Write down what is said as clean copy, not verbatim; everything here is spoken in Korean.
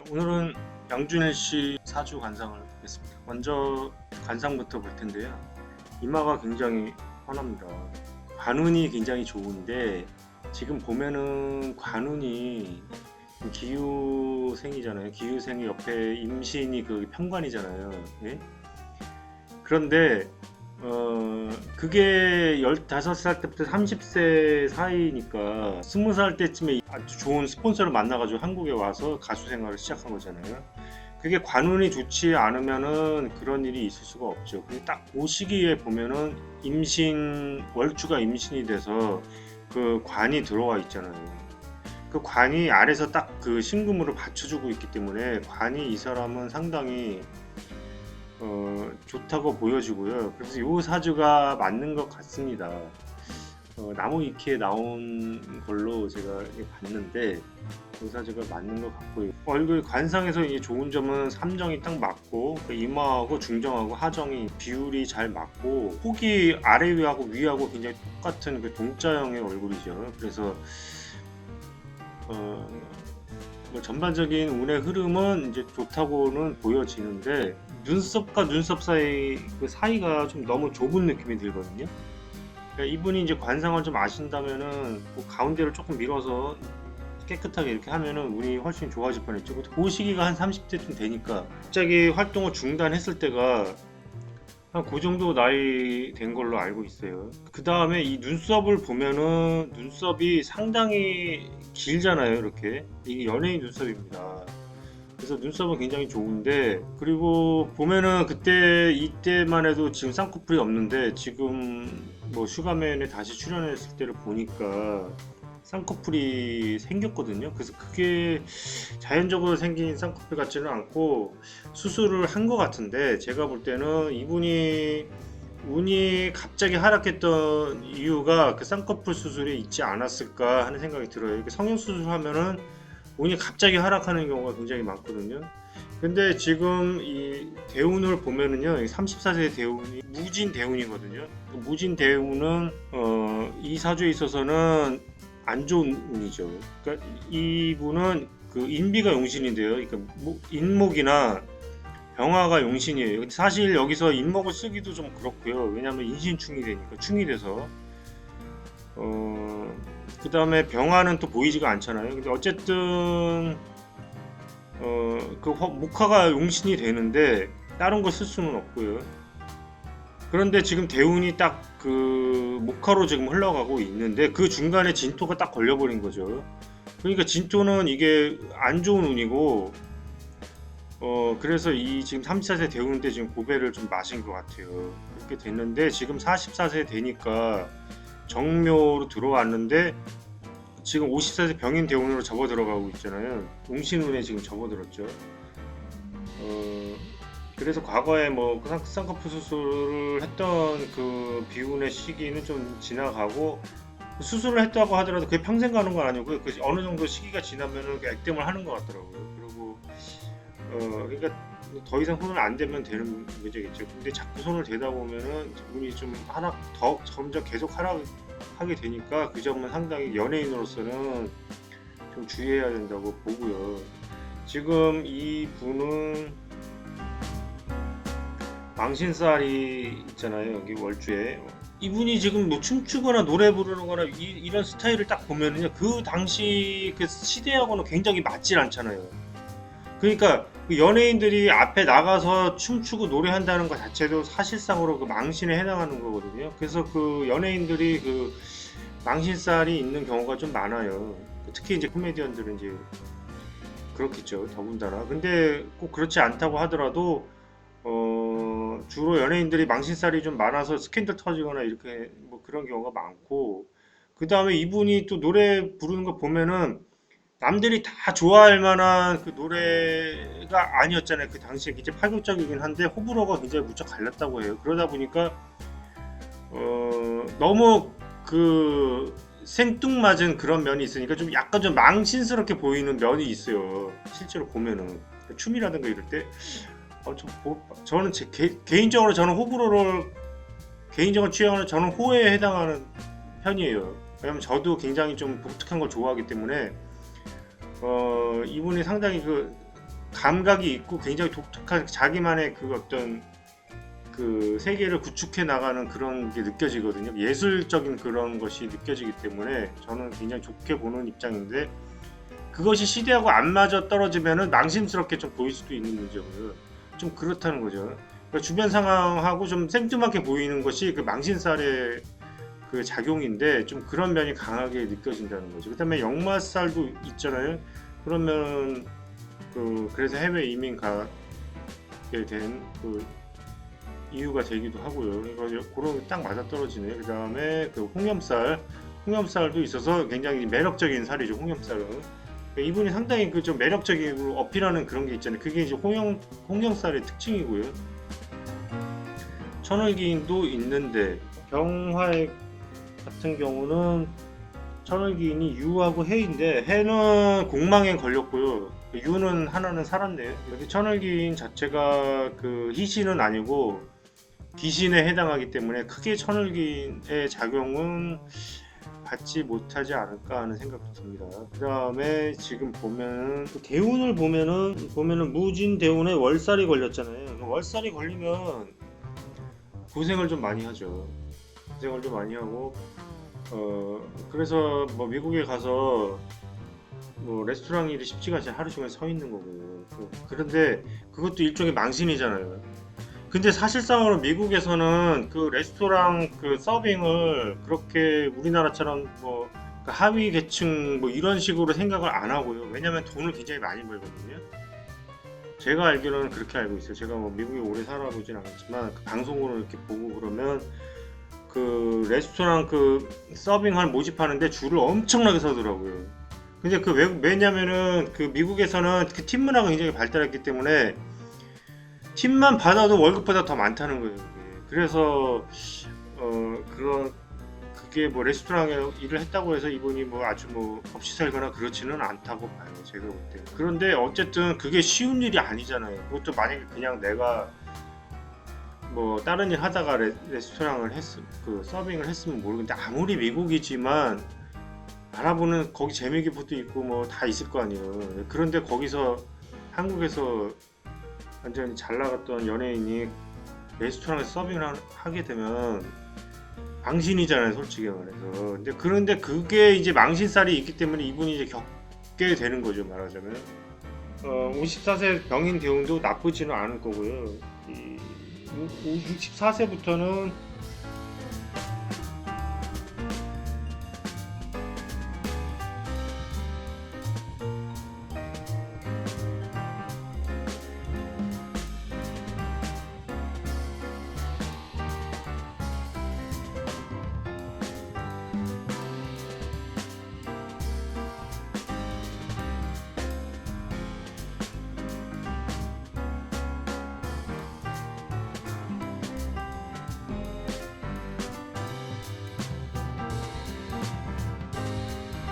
오늘은 양준일 씨 사주 관상을 보겠습니다. 먼저 관상부터 볼 텐데요. 이마가 굉장히 훤합니다. 관운이 굉장히 좋은데 지금 보면은 관운이 기유생이잖아요. 기유생이 옆에 임신이 그 편관이잖아요. 예? 그런데 그게 15살 때부터 30세 사이니까 20살 때쯤에 아주 좋은 스폰서를 만나가지고 한국에 와서 가수 생활을 시작한 거잖아요. 그게 관운이 좋지 않으면은 그런 일이 있을 수가 없죠. 근데 딱 그 시기에 보면은 월주가 임신이 돼서 그 관이 들어와 있잖아요. 그 관이 아래서 딱 그 신금으로 받쳐주고 있기 때문에 관이 이 사람은 상당히 좋다고 보여지고요. 그래서 이 사주가 맞는 것 같습니다. 나무위키에 나온 걸로 제가 봤는데 이 사주가 맞는 것 같고요. 얼굴 관상에서 이게 좋은 점은 삼정이 딱 맞고 그 이마하고 중정하고 하정이 비율이 잘 맞고 폭이 아래 위하고 위하고 굉장히 똑같은 그 동자형의 얼굴이죠. 그래서 뭐 전반적인 운의 흐름은 이제 좋다고는 보여지는데 눈썹과 눈썹 사이 그 사이가 좀 너무 좁은 느낌이 들거든요. 그러니까 이분이 이제 관상을 좀 아신다면은 그 가운데를 조금 밀어서 깨끗하게 이렇게 하면은 운이 훨씬 좋아질 뻔했죠. 그 시기가 한 30대쯤 되니까 갑자기 활동을 중단했을 때가 한 그 정도 나이 된 걸로 알고 있어요. 그 다음에 이 눈썹을 보면은 눈썹이 상당히 길잖아요. 이렇게 이게 연예인 눈썹입니다. 그래서 눈썹은 굉장히 좋은데, 그리고 보면은 그때 이때만 해도 지금 쌍꺼풀이 없는데 지금 뭐 슈가맨에 다시 출연했을 때를 보니까 쌍꺼풀이 생겼거든요. 그래서 그게 자연적으로 생긴 쌍꺼풀 같지는 않고 수술을 한 것 같은데, 제가 볼 때는 이분이 운이 갑자기 하락했던 이유가 그 쌍꺼풀 수술에 있지 않았을까 하는 생각이 들어요. 이렇게 성형 수술하면은 운이 갑자기 하락하는 경우가 굉장히 많거든요. 근데 지금 이 대운을 보면은요, 34세 대운이 무진 대운이거든요. 무진 대운은 이 사주에 있어서는 안 좋은 운이죠. 그러니까 이분은 그 인비가 용신인데요. 그러니까 인목이나 병화가 용신이에요. 근데 사실 여기서 인목을 쓰기도 좀 그렇고요. 왜냐하면 인신충이 되니까 충이 돼서 그 다음에 병화는 또 보이지가 않잖아요. 근데 어쨌든 그 목화가 용신이 되는데 다른 거 쓸 수는 없고요. 그런데 지금 대운이 딱 그 목화로 지금 흘러가고 있는데 그 중간에 진토가 딱 걸려버린 거죠. 그러니까 진토는 이게 안 좋은 운이고 그래서 이 지금 34세 대운 때 지금 고배를 좀 마신 것 같아요. 그렇게 됐는데 지금 44세 되니까 정묘로 들어왔는데 지금 54세 병인 대운으로 접어 들어가고 있잖아요. 웅신운에 지금 접어들었죠. 그래서 과거에 뭐 쌍꺼풀 수술을 했던 그 비운의 시기는 좀 지나가고, 수술을 했다고 하더라도 그게 평생 가는 건 아니고요. 그 어느 정도 시기가 지나면은 액땜을 하는 것 같더라고요. 그리고 그러니까 더 이상 손을 안 대면 되는 문제겠죠. 근데 자꾸 손을 대다 보면은 운이 좀 더 점점 계속 하락하게 되니까 그 점은 상당히 연예인으로서는 좀 주의해야 된다고 보고요. 지금 이 분은 망신살이 있잖아요. 여기 월주에. 이분이 지금 뭐 춤추거나 노래 부르는 거나 이런 스타일을 딱 보면은요, 그 당시 그 시대하고는 굉장히 맞질 않잖아요. 그러니까 그 연예인들이 앞에 나가서 춤추고 노래한다는 것 자체도 사실상으로 그 망신에 해당하는 거거든요. 그래서 그 연예인들이 그 망신살이 있는 경우가 좀 많아요. 특히 이제 코미디언들은 이제 그렇겠죠. 더군다나. 근데 꼭 그렇지 않다고 하더라도 주로 연예인들이 망신살이 좀 많아서 스캔들 터지거나 이렇게 뭐 그런 경우가 많고, 그 다음에 이분이 또 노래 부르는 거 보면은 남들이 다 좋아할 만한 그 노래가 아니었잖아요. 그 당시에 굉장히 파격적이긴 한데 호불호가 굉장히 무척 갈렸다고 해요. 그러다 보니까 너무 그 생뚱맞은 그런 면이 있으니까 좀 약간 좀 망신스럽게 보이는 면이 있어요. 실제로 보면은 춤이라든가 이럴 때 저는 개인적으로 저는 호불호를 개인적으로 취향을 저는 호에 해당하는 편이에요. 왜냐면 저도 굉장히 좀 독특한 걸 좋아하기 때문에 이분이 상당히 그 감각이 있고 굉장히 독특한 자기만의 그 어떤 그 세계를 구축해 나가는 그런 게 느껴지거든요. 예술적인 그런 것이 느껴지기 때문에 저는 굉장히 좋게 보는 입장인데, 그것이 시대하고 안 맞아 떨어지면은 망신스럽게 좀 보일 수도 있는 문제고요. 좀 그렇다는 거죠. 그러니까 주변 상황하고 좀 생뚱맞게 보이는 것이 그 망신살의 그 작용인데, 좀 그런 면이 강하게 느껴진다는 거죠. 그다음에 역마살도 있잖아요. 그러면 그래서 해외 이민 가게 된 그 이유가 되기도 하고요. 그러니까 그런 게 딱 맞아 떨어지네요. 그다음에 그 홍염살도 있어서 굉장히 매력적인 살이죠. 홍염살은 이분이 상당히 그 좀 매력적이고 어필하는 그런 게 있잖아요. 그게 이제 홍염살의 특징이고요. 천을기인도 있는데, 경화액 같은 경우는 천을기인이 유하고 해인데, 해는 공망에 걸렸고요. 유는 하나는 살았네요. 여기 천을기인 자체가 그 희신은 아니고 귀신에 해당하기 때문에 크게 천을기인의 작용은 받지 못하지 않을까 하는 생각도 듭니다. 그 다음에 지금 보면은 대운을 보면은 무진 대운에 월살이 걸렸잖아요. 월살이 걸리면 고생을 좀 많이 하죠. 고생을 좀 많이 하고 그래서 뭐 미국에 가서 뭐 레스토랑 일이 쉽지가 않지, 하루 종일 서 있는 거고. 그런데 그것도 일종의 망신이잖아요. 근데 사실상으로 미국에서는 그 레스토랑 그 서빙을 그렇게 우리나라처럼 뭐 그 하위 계층 뭐 이런 식으로 생각을 안 하고요. 왜냐면 돈을 굉장히 많이 벌거든요. 제가 알기로는 그렇게 알고 있어요. 제가 뭐 미국에 오래 살아보진 않았지만 그 방송으로 이렇게 보고 그러면 그 레스토랑 그 서빙할 모집하는데 줄을 엄청나게 서더라고요. 근데 그 왜냐면은 그 미국에서는 그 팀 문화가 굉장히 발달했기 때문에 팁만 받아도 월급보다 더 많다는 거예요. 그게. 그래서 그게 뭐 레스토랑에 일을 했다고 해서 이분이 뭐 아주 뭐 없이 살거나 그렇지는 않다고 봐요. 제가 볼 때. 그런데 어쨌든 그게 쉬운 일이 아니잖아요. 그것도 만약에 그냥 내가 뭐 다른 일 하다가 레스토랑을 그 서빙을 했으면 모르겠는데, 아무리 미국이지만 알아보는 거기 재미기부도 있고 뭐 다 있을 거 아니에요. 그런데 거기서 한국에서 완전히 잘 나갔던 연예인이 레스토랑에서 서빙을 하게 되면 망신이잖아요, 솔직히 말해서. 그런데 그게 이제 망신살이 있기 때문에 이분이 이제 겪게 되는 거죠, 말하자면. 54세 병인 대운도 나쁘지는 않을 거고요. 64세부터는